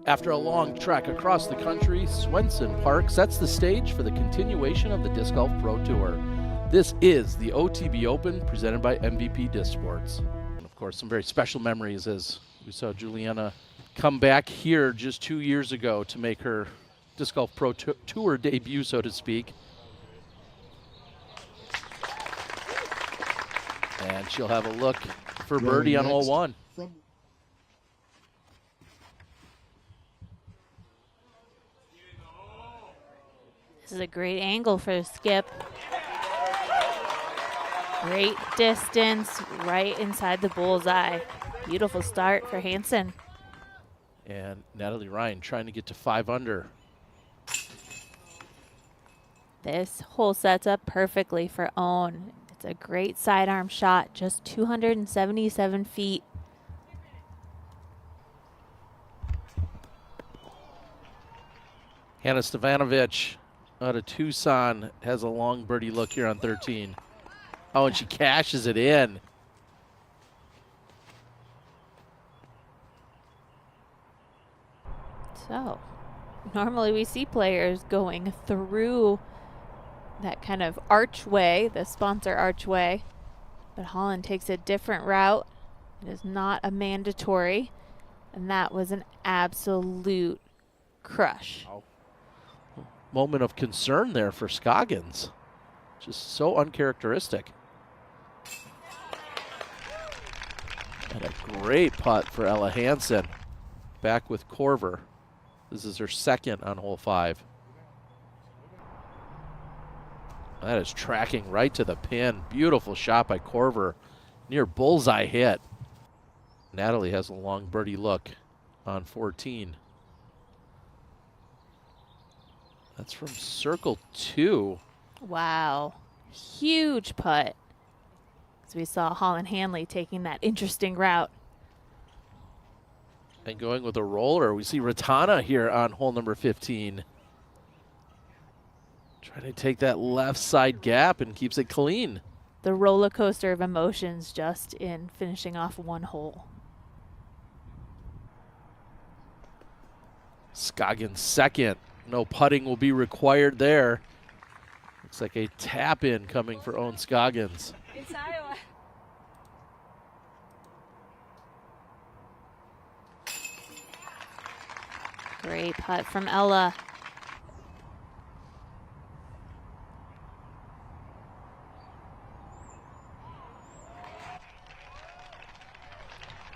After a long trek across the country, Swenson Park sets the stage for the continuation of the Disc Golf Pro Tour. This is the OTB Open presented by MVP Disc Sports. And of course, some very special memories as we saw Juliana come back here just 2 years ago to make her Disc Golf Pro Tour debut, so to speak. And she'll have a look for birdie on hole one. This is a great angle for Skip. Great distance, right inside the bullseye. Beautiful start for Hansen. And Natalie Ryan trying to get to 5 under. This hole sets up perfectly for Owen. It's a great sidearm shot, just 277 feet. Hannah Stevanovic out of Tucson has a long birdie look here on 13. Oh, and she cashes it in. So, normally we see players going through that kind of archway, the sponsor archway, but Holland takes a different route. It is not a mandatory, and that was an absolute crush. Oh. Moment of concern there for Scoggins. Just so uncharacteristic. And a great putt for Ella Hansen. Back with Corver. This is her second on hole 5. That is tracking right to the pin. Beautiful shot by Corver. Near bullseye hit. Natalie has a long birdie look on 14. That's from circle 2. Wow. Huge putt. As we saw Holland Hanley taking that interesting route. And going with a roller, we see Ratana here on hole number 15. Trying to take that left side gap and keeps it clean. The roller coaster of emotions just in finishing off one hole. Scoggins second. No putting will be required there. Looks like a tap in coming for Owen Scoggins. It's Iowa. Great putt from Ella.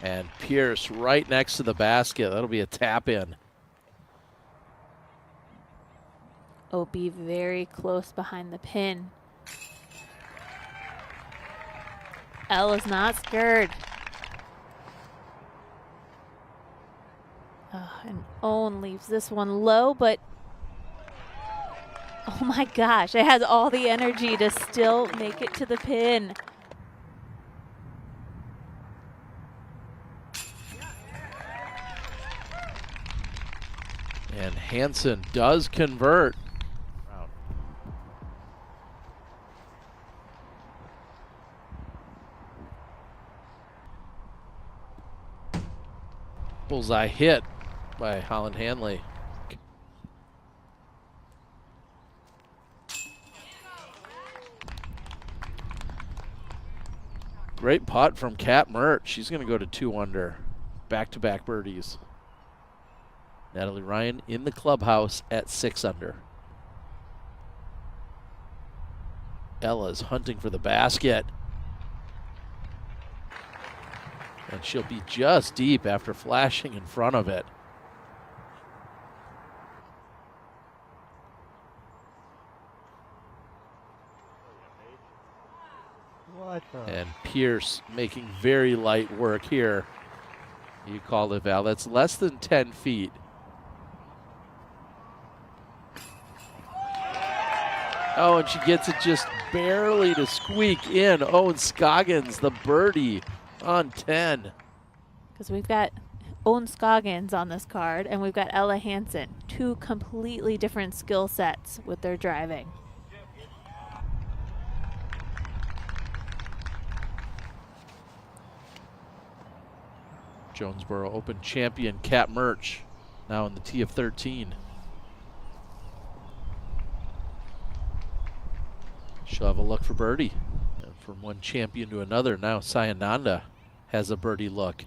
And Pierce right next to the basket. That'll be a tap in. Opie very close behind the pin. Ella's not scared. And Owen leaves this one low, but oh my gosh, it has all the energy to still make it to the pin. And Hansen does convert. Bullseye hit by Holland Hanley. Great putt from Kat Mert. She's going to go to 2 under. Back-to-back birdies. Natalie Ryan in the clubhouse at 6 under. Ella's hunting for the basket. And she'll be just deep after flashing in front of it. And Pierce making very light work here. You call it, Val. That's less than 10 feet. Oh, and she gets it just barely to squeak in. Owen Scoggins, the birdie on 10. Because we've got Owen Scoggins on this card, and we've got Ella Hansen. 2 completely different skill sets with their driving. Jonesboro Open champion Kat Mert now in the tee of 13. She'll have a look for birdie. And from one champion to another, now Sayananda has a birdie look.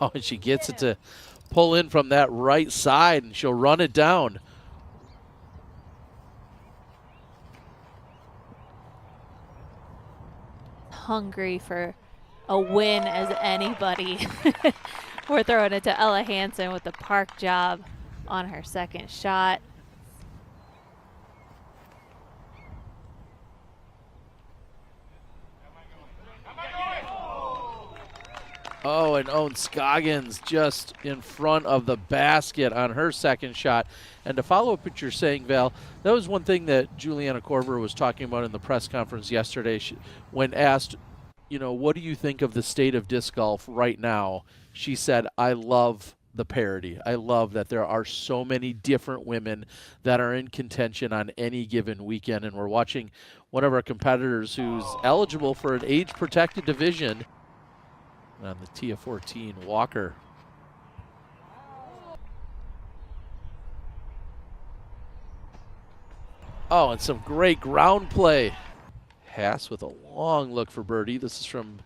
Oh, and she gets it to pull in from that right side, and she'll run it down. Hungry for a win as anybody. We're throwing it to Ella Hansen with the park job on her second shot. Oh, and Owen Scoggins just in front of the basket on her second shot. And to follow up what you're saying, Val, that was one thing that Juliana Korver was talking about in the press conference yesterday. When asked, you know, what do you think of the state of disc golf right now? She said, I love the parity. I love that there are so many different women that are in contention on any given weekend. And we're watching one of our competitors who's eligible for an age-protected division. On the tee of 14, Walker. Oh, and some great ground play. Haas with a long look for birdie. This is from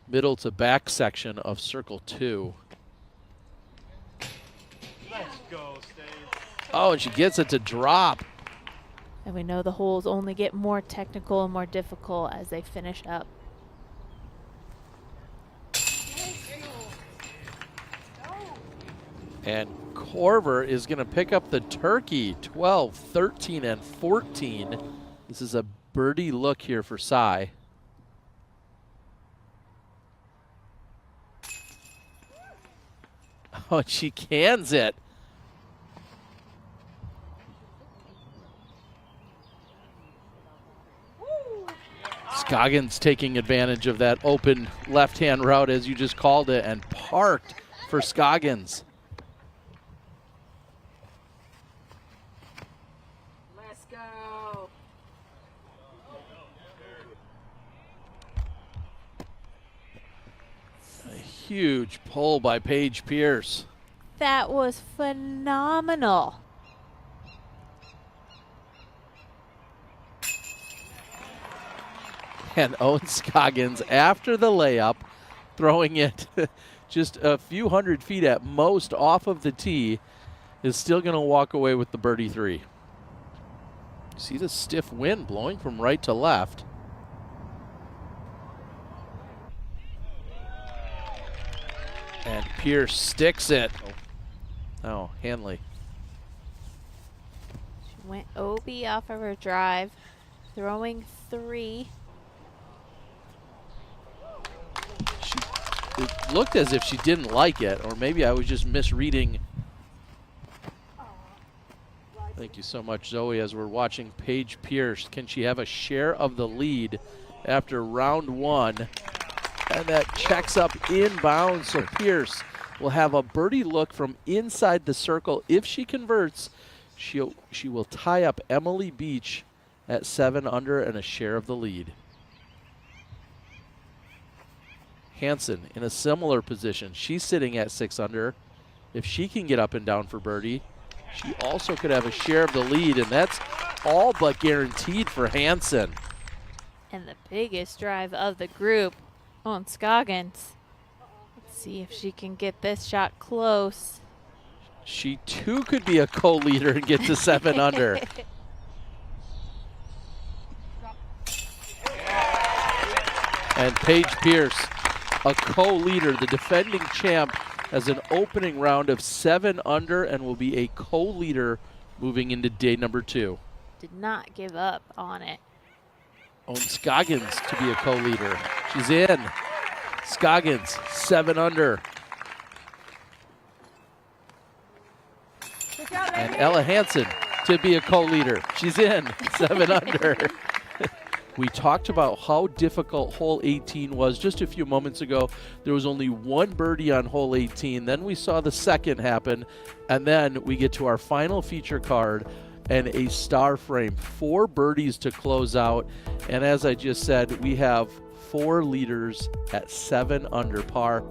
middle to back section of circle 2. Let's go, Steve. Oh, and she gets it to drop. And we know the holes only get more technical and more difficult as they finish up. And Korver is going to pick up the turkey, 12, 13, and 14. This is a birdie look here for Cy. Oh, she cans it. Scoggins taking advantage of that open left-hand route, as you just called it, and parked for Scoggins. Huge pull by Paige Pierce. That was phenomenal. And Owen Scoggins, after the layup, throwing it just a few hundred feet at most off of the tee, is still going to walk away with the birdie 3. See the stiff wind blowing from right to left. And Pierce sticks it. Oh, Hanley. She went OB off of her drive, throwing 3. It looked as if she didn't like it, or maybe I was just misreading. Thank you so much, Zoe, as we're watching Paige Pierce. Can she have a share of the lead after round 1? And that checks up inbounds, so Pierce will have a birdie look from inside the circle. If she converts, she will tie up Emily Beach at 7 under and a share of the lead. Hansen in a similar position. She's sitting at 6 under. If she can get up and down for birdie, she also could have a share of the lead, and that's all but guaranteed for Hansen. And the biggest drive of the group on Scoggins. Let's see if she can get this shot close. She too could be a co-leader and get to 7 under. And Paige Pierce, a co-leader, the defending champ, has an opening round of 7 under and will be a co-leader moving into day number 2. Did not give up on it. Owen Scoggins to be a co-leader. She's in. Scoggins, 7 under. And Ella Hansen to be a co-leader. She's in, 7 under. We talked about how difficult hole 18 was just a few moments ago. There was only 1 birdie on hole 18. Then we saw the second happen. And then we get to our final feature card and a star frame. 4 birdies to close out. And as I just said, we have 4 leaders at 7 under par.